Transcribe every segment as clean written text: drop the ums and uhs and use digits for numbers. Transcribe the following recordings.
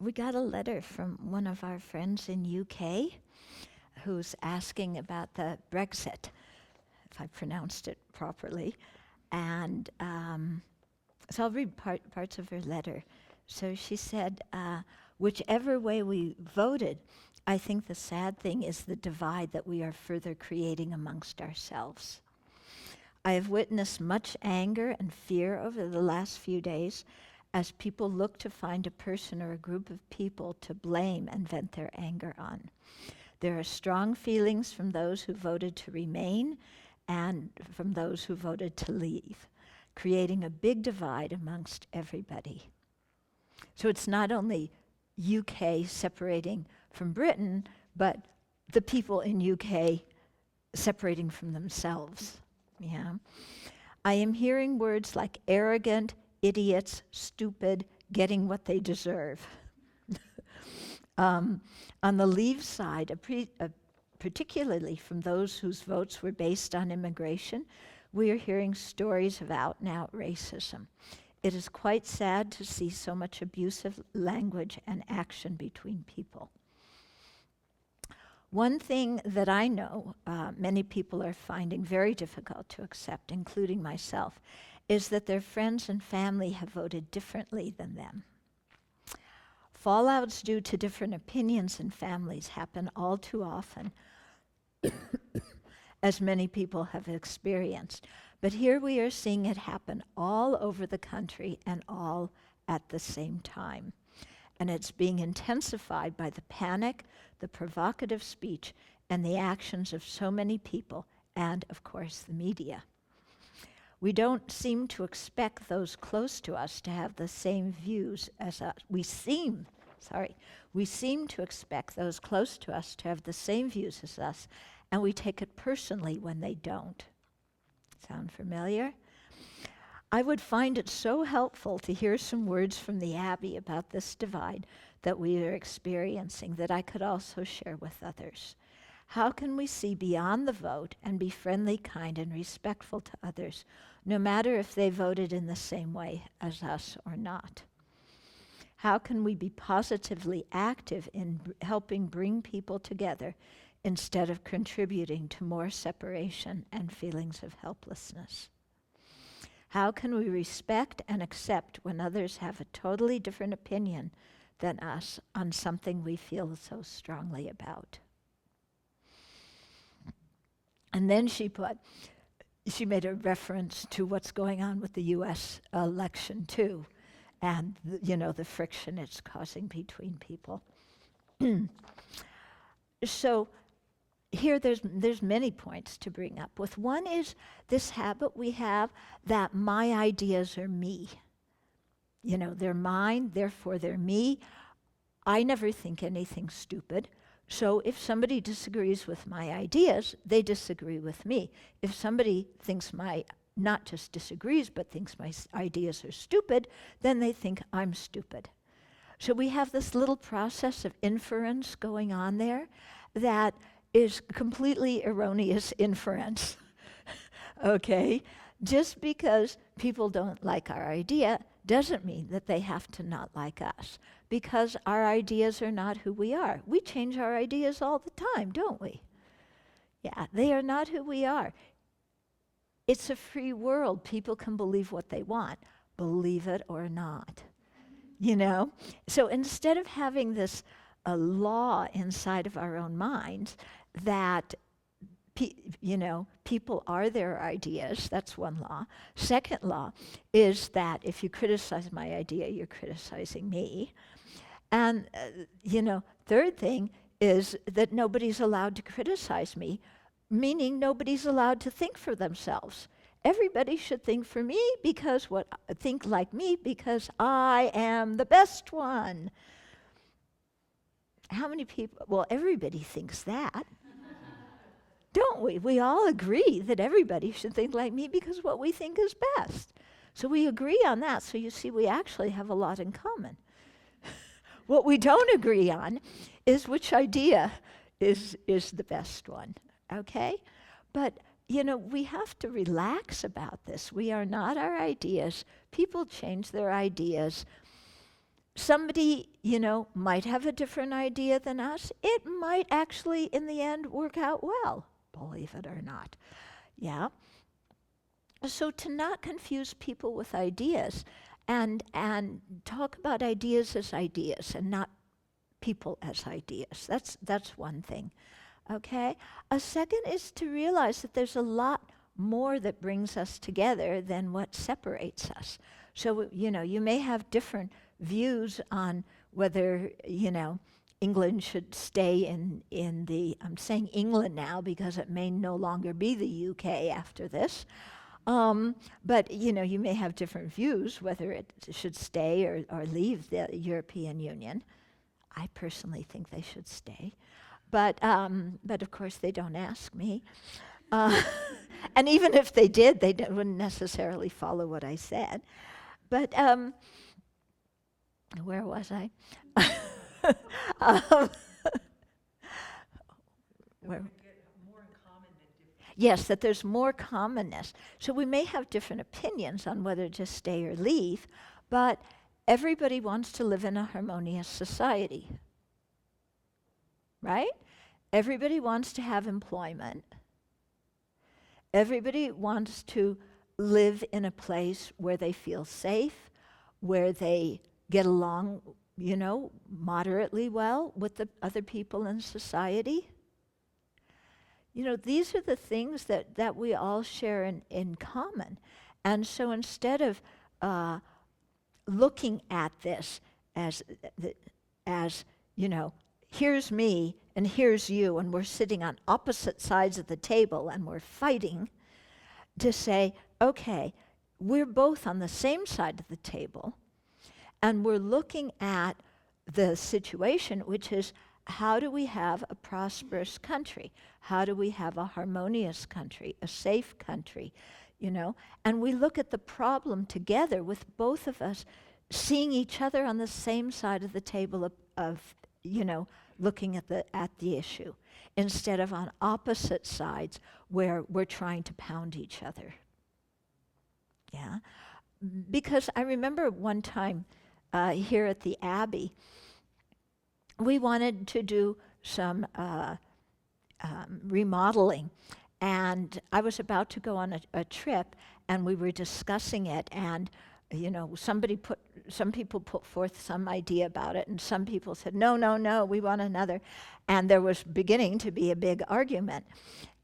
we got a letter from one of our friends in UK who's asking about the Brexit, if I pronounced it properly. And so I'll read parts of her letter. So she said, whichever way we voted, I think the sad thing is the divide that we are further creating amongst ourselves. I have witnessed much anger and fear over the last few days as people look to find a person or a group of people to blame and vent their anger on. There are strong feelings from those who voted to remain and from those who voted to leave, creating a big divide amongst everybody. So it's not only UK separating from Britain, but the people in UK separating from themselves. Yeah. I am hearing words like arrogant, idiots, stupid, getting what they deserve. On the leave side, particularly from those whose votes were based on immigration, we are hearing stories of out-and-out racism. It is quite sad to see so much abusive language and action between people. One thing that I know many people are finding very difficult to accept, including myself, is that their friends and family have voted differently than them. Fallouts due to different opinions in families happen all too often, as many people have experienced. But here we are seeing it happen all over the country and all at the same time. And it's being intensified by the panic, the provocative speech, and the actions of so many people, and of course the media. We don't seem to expect those close to us to have the same views as us. We seem to expect those close to us to have the same views as us, and we take it personally when they don't. Sound familiar? I would find it so helpful to hear some words from the Abbey about this divide that we are experiencing that I could also share with others. How can we see beyond the vote and be friendly, kind, and respectful to others, no matter if they voted in the same way as us or not? How can we be positively active in helping bring people together instead of contributing to more separation and feelings of helplessness? How can we respect and accept when others have a totally different opinion than us on something we feel so strongly about? And then she made a reference to what's going on with the US election too, and the friction it's causing between people. So here there's many points to bring up. With one is this habit we have that my ideas are me. They're mine, therefore they're me. I never think anything stupid. So if somebody disagrees with my ideas, they disagree with me. If somebody thinks not just disagrees, but thinks my ideas are stupid, then they think I'm stupid. So we have this little process of inference going on there that is completely erroneous inference, okay? Just because people don't like our idea doesn't mean that they have to not like us, because our ideas are not who we are. We change our ideas all the time, don't we? Yeah, they are not who we are. It's a free world. People can believe what they want, believe it or not, So instead of having this law inside of our own minds that people are their ideas. That's one law. Second law is that if you criticize my idea, you're criticizing me. And, third thing is that nobody's allowed to criticize me, meaning nobody's allowed to think for themselves. Everybody should think for me think like me because I am the best one. How many people? Well, everybody thinks that. Don't we? We all agree that everybody should think like me because what we think is best. So we agree on that. So you see, we actually have a lot in common. What we don't agree on is which idea is the best one, okay? But, we have to relax about this. We are not our ideas. People change their ideas. somebody, might have a different idea than us. It might actually, in the end, work out well, believe it or not. Yeah? So to not confuse people with ideas and talk about ideas as ideas and not people as ideas. That's one thing. Okay? A second is to realize that there's a lot more that brings us together than what separates us. So, you may have different views on whether, England should stay in the, I'm saying England now because it may no longer be the UK after this. But, you may have different views whether it should stay or leave the European Union. I personally think they should stay. But of course, they don't ask me. And even if they did, they wouldn't necessarily follow what I said. But where was I? Where? Yes, that there's more commonness. So we may have different opinions on whether to stay or leave, but everybody wants to live in a harmonious society, right? Everybody wants to have employment. Everybody wants to live in a place where they feel safe, where they get along, moderately well with the other people in society. These are the things that we all share in common. And so instead of looking at this as here's me and here's you, and we're sitting on opposite sides of the table and we're fighting, to say, okay, we're both on the same side of the table, and we're looking at the situation, which is, how do we have a prosperous country? How do we have a harmonious country, a safe country, And we look at the problem together with both of us seeing each other on the same side of the table of looking at the issue, instead of on opposite sides where we're trying to pound each other. Yeah? Because I remember one time here at the Abbey, we wanted to do some remodeling, and I was about to go on a trip, and we were discussing it, and some people put forth some idea about it, and some people said, no, we want another. And there was beginning to be a big argument.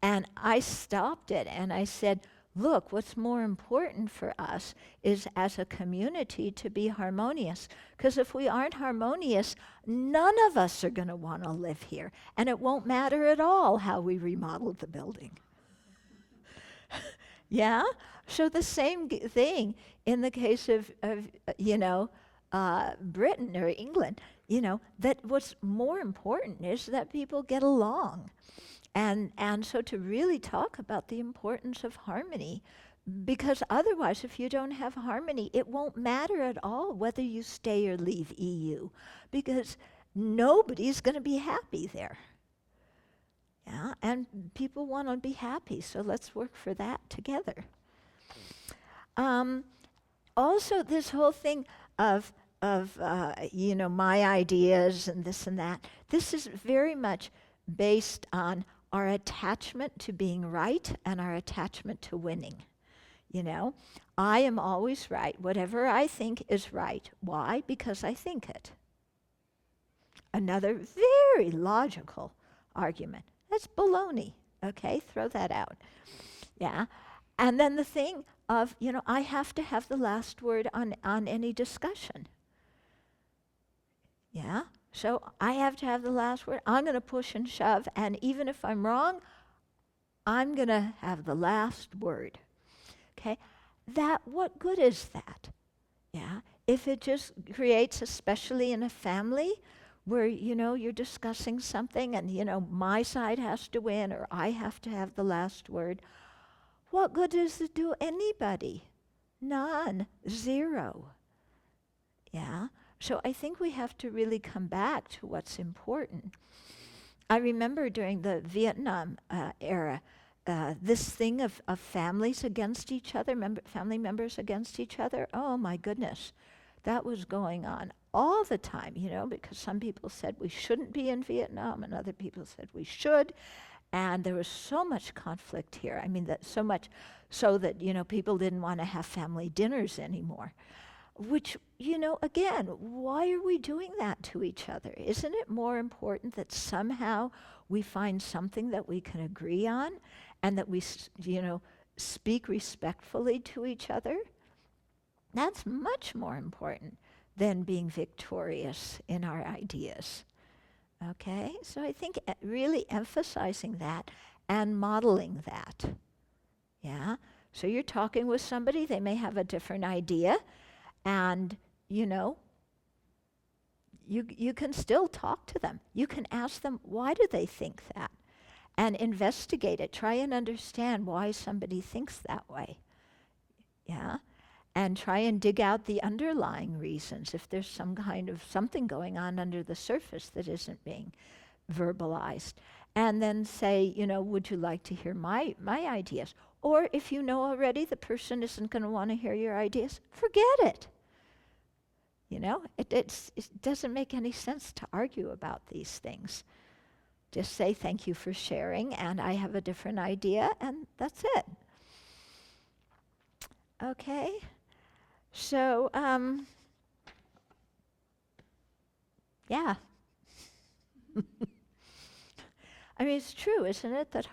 And I stopped it, and I said, look, what's more important for us is as a community to be harmonious. Because if we aren't harmonious, none of us are going to want to live here. And it won't matter at all how we remodeled the building. Yeah? So the same thing in the case of Britain or England, that what's more important is that people get along. And so to really talk about the importance of harmony, because otherwise, if you don't have harmony, it won't matter at all whether you stay or leave EU, because nobody's going to be happy there. Yeah, and people want to be happy, so let's work for that together. Also, this whole thing of my ideas and this and that, this is very much based on our attachment to being right and our attachment to winning. I am always right. Whatever I think is right. Why? Because I think it. Another very logical argument. That's baloney. Okay, throw that out. Yeah. And then the thing of, I have to have the last word on any discussion. Yeah? So I have to have the last word. I'm going to push and shove, and even if I'm wrong, I'm going to have the last word. Okay? What good is that? Yeah? If it just creates, especially in a family, where, you're discussing something and, my side has to win or I have to have the last word, what good does it do anybody? None. Zero. Yeah? So I think we have to really come back to what's important. I remember during the Vietnam era, this thing of families against each other, family members against each other, oh my goodness. that was going on all the time, because some people said we shouldn't be in Vietnam and other people said we should. And there was so much conflict here. I mean, that so much so that, people didn't want to have family dinners anymore. Which, again, why are we doing that to each other? Isn't it more important that somehow we find something that we can agree on and that we, speak respectfully to each other? That's much more important than being victorious in our ideas. Okay? So I think really emphasizing that and modeling that. Yeah? So you're talking with somebody, they may have a different idea, and, you can still talk to them. You can ask them, why do they think that? And investigate it. Try and understand why somebody thinks that way. Yeah? And try and dig out the underlying reasons if there's some kind of something going on under the surface that isn't being verbalized. And then say, would you like to hear my ideas? Or if you know already the person isn't going to want to hear your ideas, forget it. It doesn't make any sense to argue about these things. Just say thank you for sharing, and I have a different idea, and that's it. Okay? So, yeah. I mean, it's true, isn't it, that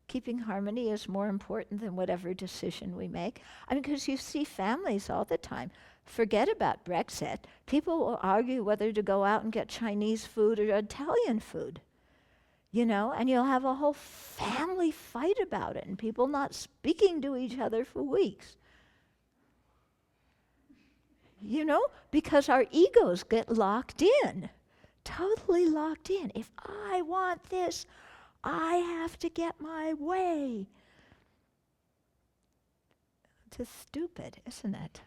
keeping harmony is more important than whatever decision we make? I mean, because you see families all the time. Forget about Brexit. People will argue whether to go out and get Chinese food or Italian food. And you'll have a whole family fight about it and people not speaking to each other for weeks. Because our egos get locked in, totally locked in. If I want this, I have to get my way. It's stupid, isn't it?